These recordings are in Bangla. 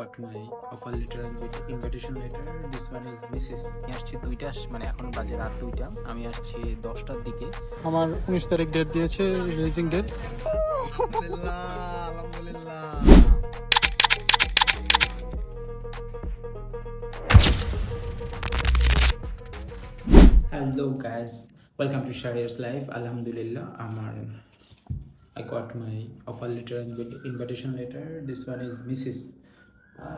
got my offer letter and invitation letter. This one is Mrs. আমি আসছি 2টা, মানে এখন বাজে রাত 2টা, আমি আসছি 10টার দিকে। আমার 19 তারিখ ডেট দিয়েছে, রিলিজিং ডেট। আলহামদুলিল্লাহ। Hello guys, welcome to Sharia's Life. Alhamdulillah, I got my offer letter and invitation letter. This one is Mrs.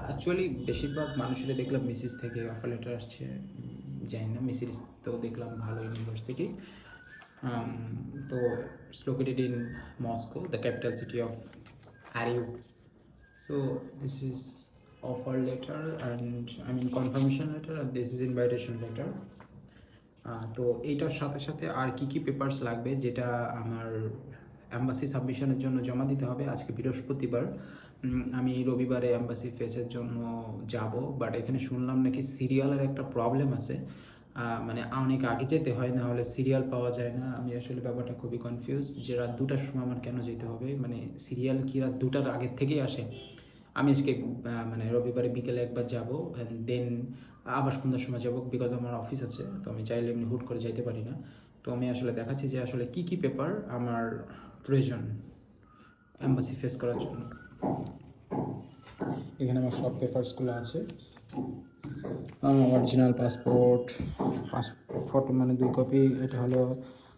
Actually বেশিরভাগ মানুষেরা দেখলাম মিসিস থেকে অফার লেটার আসছে, জানি না। মিসিস তো দেখলাম ভালো ইউনিভার্সিটি, তো it's located in Moscow, the capital city of আরিউ। So this is offer letter and confirmation letter, আর দিস ইজ ইনভাইটেশন লেটার। তো এইটার সাথে সাথে আর কি কি পেপারস লাগবে, যেটা আমার অ্যাম্বাসি সাবমিশনের জন্য জমা দিতে হবে। আজকে বৃহস্পতিবার, আমি রবিবারে অ্যাম্বাসি ফেসের জন্য যাব, বাট এখানে শুনলাম নাকি সিরিয়ালের একটা প্রবলেম আছে, মানে অনেক আগে যেতে হয়, না হলে সিরিয়াল পাওয়া যায় না। আমি আসলে ব্যাপারটা খুবই কনফিউজ যে রাত 2টার সময় আমার কেন যেতে হবে, মানে সিরিয়াল কি রাত 2টার আগের থেকেই আসে? আমি আজকে মানে রবিবারে বিকেলে একবার যাব, অ্যান্ড দেন আবার সন্ধ্যার সময় যাব, বিকজ আমার অফিস আছে, তো আমি চাইলে এমনি হুট করে যাইতে পারি না। তো আমি আসলে দেখাচ্ছি যে আসলে কি কি পেপার আমার প্রয়োজন অ্যাম্বাসি ফেস করার জন্য। এখানে আমার সব পেপারসগুলো আছে, অরিজিনাল পাসপোর্ট, ফটো মানে 2 কপি, এটা হলো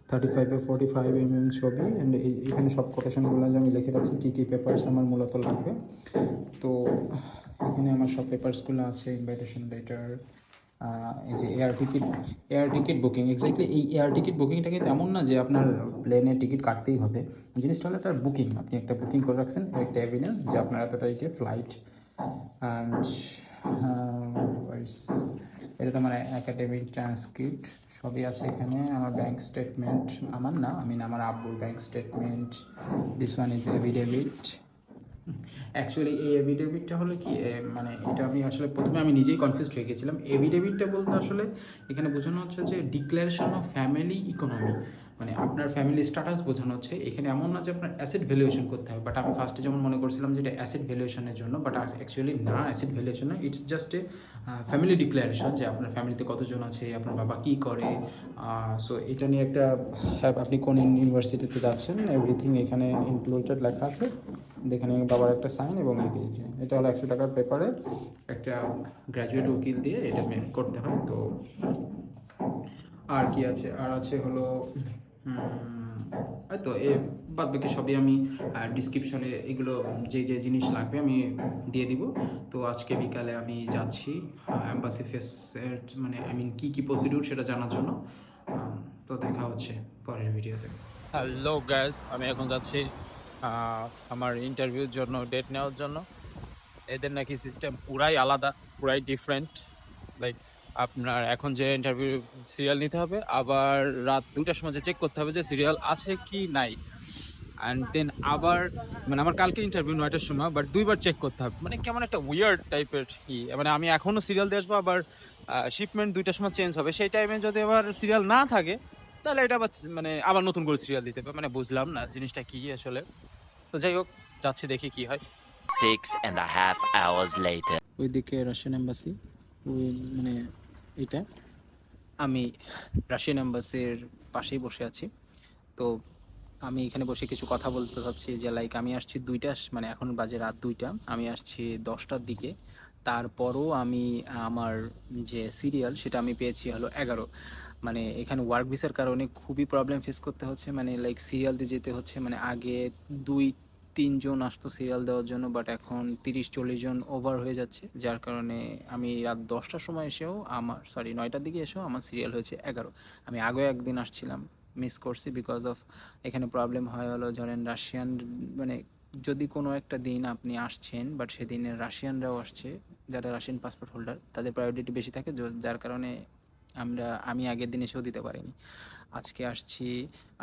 35x45 ছবি, অ্যান্ড এখানে সব কোটেশনগুলো আমি লিখে রাখছি কী কী পেপারস আমার মূলত লাগবে। তো এখানে আমার সব পেপারসগুলো আছে, ইনভাইটেশন লেটার, এই যে এয়ার টিকিট বুকিং। এক্স্যাক্টলি এই এয়ার টিকিট বুকিংটা কিন্তু এমন না যে আপনার প্লেনের টিকিট কাটতেই হবে, জিনিসটা হলো একটা বুকিং, আপনি একটা বুকিং করে রাখছেন, একটা এভিডেন্স যে আপনার এত তারিখে ফ্লাইট। অ্যান্ড এটা তো আমার একাডেমিক ট্রান্সক্রিপ্ট সবই আছে এখানে। আমার ব্যাঙ্ক স্টেটমেন্ট, আমার আব্বুর bank statement. This one is affidavit. Actually এই এভিডেভিটটা হলো কি, মানে এটা আমি আসলে প্রথমে আমি নিজেই কনফিউজড হয়ে গেছিলাম। এভিডেভিটটা বলতে আসলে এখানে বোঝানো হচ্ছে যে ডিক্লারেশন অফ ফ্যামিলি ইকোনমি, মানে আপনার ফ্যামিলি স্ট্যাটাস বোঝানো হচ্ছে। এখানে এমন না যে আপনার অ্যাসেট ভ্যালুয়েশন করতে হবে, বাট আমি ফার্স্টে যেমন মনে করছিলাম যে এটা অ্যাসেট ভ্যালুয়েশনের জন্য, বাট অ্যাকচুয়ালি না, অ্যাসেট ভ্যালুয়েশন না, it's just a family declaration, যে আপনার ফ্যামিলিতে কতজন আছে, আপনার বাবা কী করে। সো এটা নিয়ে একটা, আপনি কোন ইউনিভার্সিটিতে যাচ্ছেন, এভরিথিং এখানে ইনক্লুডেড লেখা আছে। এখানে বাবার একটা সাইন এবং এটা হলো 100 টাকার পেপারে একটা গ্র্যাজুয়েট উকিল দিয়ে এটা মেক করতে হয়। তো আর কি আছে, আর আছে হলো হয়তো এ বাদ বাকি সবই আমি ডিসক্রিপশনে এগুলো যে যে জিনিস লাগবে আমি দিয়ে দিব। তো আজকে বিকালে আমি যাচ্ছি অ্যাম্বাসি ফেসের, মানে কী কী প্রসিডিউর সেটা জানার জন্য। তো দেখা হচ্ছে পরের ভিডিওতে। হ্যালো গাইস, আমি এখন যাচ্ছি আমার ইন্টারভিউর জন্য, ডেট নেওয়ার জন্য। এদের নাকি সিস্টেম পুরাই আলাদা, পুরাই ডিফারেন্ট। লাইক আপনার এখন যে ইন্টারভিউ সিরিয়াল নিতে হবে, আবার রাত 2টার সময় যে চেক করতে হবে যে সিরিয়াল আছে কি নাই, অ্যান্ড দেন আবার মানে আমার কালকে ইন্টারভিউ 9টার সময়, বাট 2বার চেক করতে হবে। মানে কেমন একটা উইয়ার্ড টাইপের মানে আমি এখনও সিরিয়াল দিয়ে আসবো, আবার শিপমেন্ট 2টার সময় চেঞ্জ হবে, সেই টাইমে যদি আবার সিরিয়াল না থাকে তাহলে এটা আবার নতুন করে সিরিয়াল দিতে হবে। মানে বুঝলাম না জিনিসটা কি আসলে। তো যাই হোক, যাচ্ছি, দেখি কি হয়। 6.5 hours later. ওইদিকে রাশিয়ান এম্বাসি, ওই মানে এটা আমি রাশিয়ান এম্বাসির পাশেই বসে আছি। তো আমি এখানে বসে কিছু কথা বলতে চাচ্ছি যে লাইক আমি আসছি 2টা, মানে এখন বাজে রাত 2টা, আমি আসছি 10টার দিকে। তারপরও আমি আমার যে সিরিয়াল সেটা আমি পেয়েছি হলো 11। মানে এখানে ওয়ার্ক ভিসার কারণে খুবই প্রবলেম ফেস করতে হচ্ছে, মানে লাইক সিরিয়াল দিয়ে যেতে হচ্ছে। মানে আগে 2-3 জন আসতো সিরিয়াল দেওয়ার জন্য, বাট এখন 30-40 জন ওভার হয়ে যাচ্ছে, যার কারণে আমি রাত 10টার সময় এসেও 9টার দিকে এসেও আমার সিরিয়াল হয়েছে 11। আমি আগেও একদিন আসছিলাম, মিস করছি বিকজ অফ এখানে প্রবলেম হয় হলো, ধরেন রাশিয়ান, মানে যদি কোনো একটা দিন আপনি আসছেন বাট সেদিনে রাশিয়ানরাও আসছে, যারা রাশিয়ান পাসপোর্ট হোল্ডার, তাদের প্রায়োরিটি বেশি থাকে, যার কারণে আমি আগের দিন এসেও দিতে পারিনি। আজকে আসছি,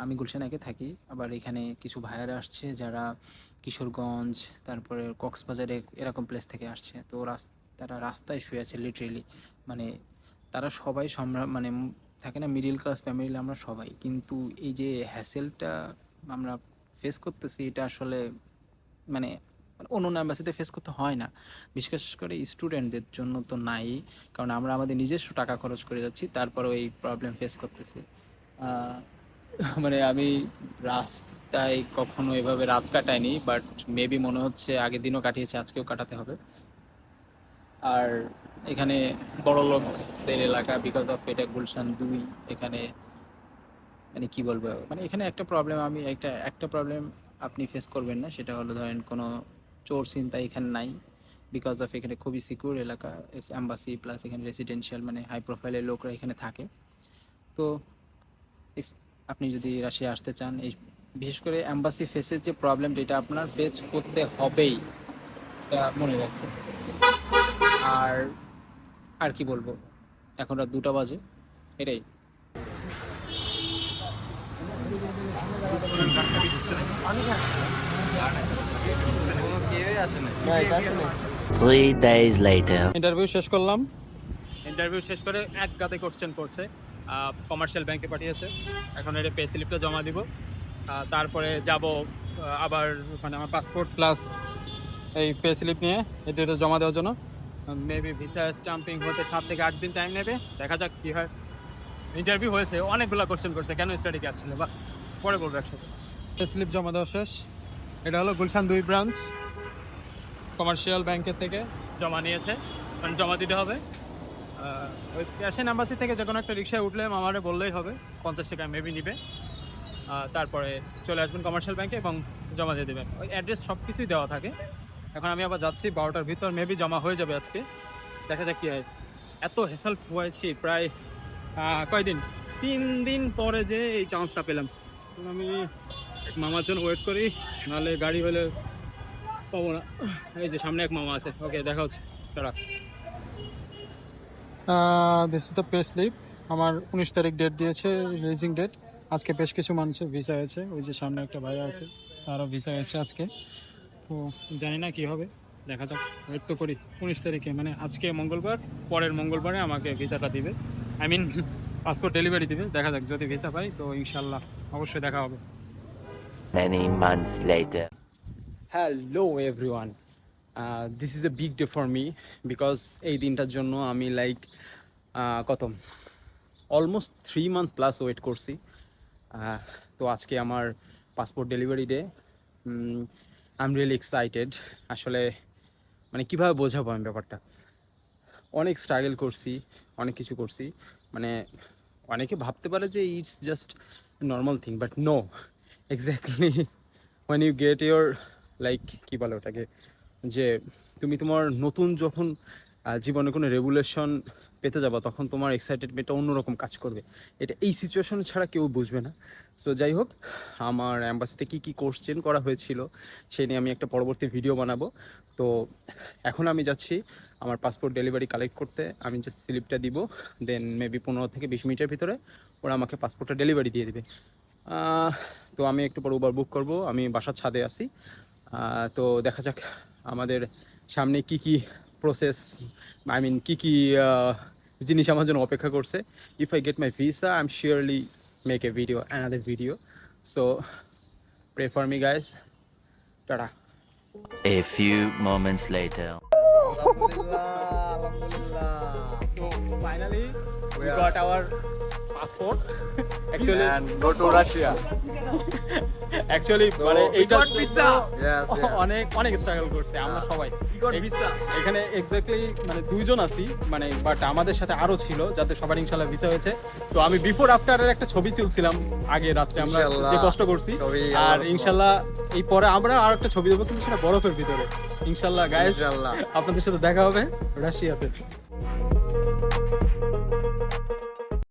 আমি গুলশানাকে থাকি, আবার এখানে কিছু ভাইয়ারা আসছে যারা কিশোরগঞ্জ, তারপরে কক্সবাজারে এরকম প্লেস থেকে আসছে। তো তারা রাস্তায় শুয়ে আছে লিটারেলি, মানে তারা সবাই মানে থাকে না মিডিল ক্লাস ফ্যামিলি আমরা সবাই, কিন্তু এই যে হ্যাসেলটা আমরা ফেস করতেছি, এটা আসলে মানে মানে অন্য অ্যাম্বাসিতে ফেস করতে হয় না, বিশেষ করে স্টুডেন্টদের জন্য তো নাই, কারণ আমরা আমাদের নিজস্ব টাকা খরচ করে যাচ্ছি, তারপরেও এই প্রবলেম ফেস করতেছি। আহ, মানে আমি রাস্তায় কখনো এভাবে রাত কাটাইনি, বাট মেবি মনে হচ্ছে আগের দিনও কাটিয়েছে, আজকেও কাটাতে হবে। আর এখানে বড় লোকদের এলাকা, বিকজ অফ এটা গুলশান 2, এখানে মানে কি বলবো, মানে এখানে একটা প্রবলেম আমি একটা প্রবলেম আপনি ফেস করবেন না, সেটা হলো ধরেন কোনো চোর ছিনতাই এখানে নাই, বিকজ অফ এখানে খুবই সিকিউর এলাকা, অ্যাম্বাসি প্লাস এখানে রেসিডেন্সিয়াল মানে হাই প্রোফাইলের লোকরা এখানে থাকে। তো ইফ আপনি যদি রাশিয়া আসতে চান, এই বিশেষ করে অ্যাম্বাসি ফেসের যে প্রবলেমটা, এটা আপনার ফেস করতে হবেই, এটা মনে রাখবেন। আর আর কি বলবো, এখন রাত 2টা বাজে, এটাই। Three days later. ইন্টারভিউ শেষ করলাম। ইন্টারভিউ শেষ করে এক গাদে কোশ্চেন করছে, কমার্শিয়াল ব্যাংকে পাঠিয়েছে। এখন এটা পে স্লিপটা জমা দিব, তারপরে যাব আবার ওখানে আমার পাসপোর্ট প্লাস এই পে স্লিপ নিয়ে এই দুটো জমা দেওয়ার জন্য। মেবি ভিসা স্টাম্পিং হতে 7 থেকে 8 দিন টাইম নেবে, দেখা যাক কী হয়। ইন্টারভিউ হয়েছে, অনেকগুলো কোশ্চেন করছে, কেন স্টাডি ক্যাব ছিল বা পরে বলবো একসাথে। পে স্লিপ জমা দেওয়া শেষ। এটা হলো গুলশান 2 ব্রাঞ্চ, কমার্শিয়াল ব্যাংকের থেকে জমা নিয়েছে, মানে জমা দিতে হবে। ওই ক্যাশিয়ান অ্যাম্বাসি থেকে যে কোনো একটা রিক্সায় উঠলে আমারে বললেই হবে, 50 টাকা মেবি নিবে। তারপরে চলে আসবেন কমার্শিয়াল ব্যাংকে এবং জমা দিয়ে দেবেন। ওই অ্যাড্রেস সব কিছুই দেওয়া থাকে। এখন আমি আবার যাচ্ছি 12টার ভিতর, মেবি জমা হয়ে যাবে আজকে, দেখা যাক কী হয়। এত হেসাল হয়েছি প্রায় কয়দিন, 3 দিন পরে যে এই চান্সটা পেলাম। আমি মামার জন্য ওয়েট করি, নাহলে গাড়ি হলে পাবো না। এই যে সামনে এক মামা আছে, ওকে দেখা হচ্ছে, তারা। This is the pay slip. আমার 19 তারিখ ডেট দিয়েছে, রিলিজিং ডেট। আজকে বেশ কিছু মানুষের ভিসা হয়েছে, ওই যে সামনে একটা ভাইয়া আছে, তারও ভিসা হয়েছে আজকে। তো জানি না কি হবে, দেখা যাক, ওয়েট তো করি। 19 তারিখে মানে আজকে মঙ্গলবার, পরের মঙ্গলবারে আমাকে ভিসাটা দিবে, আই মিন পাসপোর্ট ডেলিভারি দিবে। দেখা যাক, যদি ভিসা পাই তো ইনশাল্লাহ অবশ্যই দেখা হবে। Many months later. Hello everyone, this is a big day for me, because এই দিনটার জন্য আমি লাইক কত অলমোস্ট 3 মান্থ প্লাস ওয়েট করছি। তো আজকে আমার passport delivery day. I am really excited. আসলে মানে কীভাবে বোঝাবো আমি ব্যাপারটা, অনেক স্ট্রাগল করছি, অনেক কিছু করছি। মানে অনেকে ভাবতে পারে যে it's just normal thing, but no, exactly when you get your like কী বলে ওটাকে, যে তুমি তোমার নতুন যখন জীবনে কোনো রেগুলেশন পেতে যাবো, তখন তোমার এক্সাইটেডমেন্টটা অন্যরকম কাজ করবে। এটা এই সিচুয়েশন ছাড়া কেউ বুঝবে না। সো যাই হোক, আমার অ্যাম্বাসিতে কী কী কোশ্চেন করা হয়েছিল সেই নিয়ে আমি একটা পরবর্তী ভিডিও বানাবো। তো এখন আমি যাচ্ছি আমার পাসপোর্ট ডেলিভারি কালেক্ট করতে। আমি যে স্লিপটা দিব, দেন মেবি 15 থেকে 20 মিনিটের ভিতরে ওরা আমাকে পাসপোর্টটা ডেলিভারি দিয়ে দেবে। তো আমি একটু পর উবার বুক করব, আমি বাসার ছাদে আছি। তো দেখা যাক আমাদের সামনে কি কি প্রসেস, আই মিন কি কি জিনিস আমার জন্য অপেক্ষা করছে। If I get my visa, I am surely make a video, another video. So pray for me guys, tata. A few moments later. So finally we got our passport. Actually, and go to Russia. Actually মানে এইটা Yes, অনেক অনেক স্ট্রাগল করছে আমরা সবাই। এখানে এক্স্যাক্টলি মানে 2 জন আছি, মানে বাট আমাদের সাথে আরো ছিল, যাতে সবার ইনশাআল্লাহ ভিসা হয়েছে। তো আমি বিফোর আফটারের একটা ছবি তুলছিলাম আগে রাত্রে, আমরা যে কষ্ট করছি, আর ইনশাআল্লাহ এই পরে আমরা আর একটা ছবি দেবো, কিন্তু সেটা বরফের ভিতরে। ইনশাআল্লাহ গাইস, আপনাদের সাথে দেখা হবে রাশিয়াতে।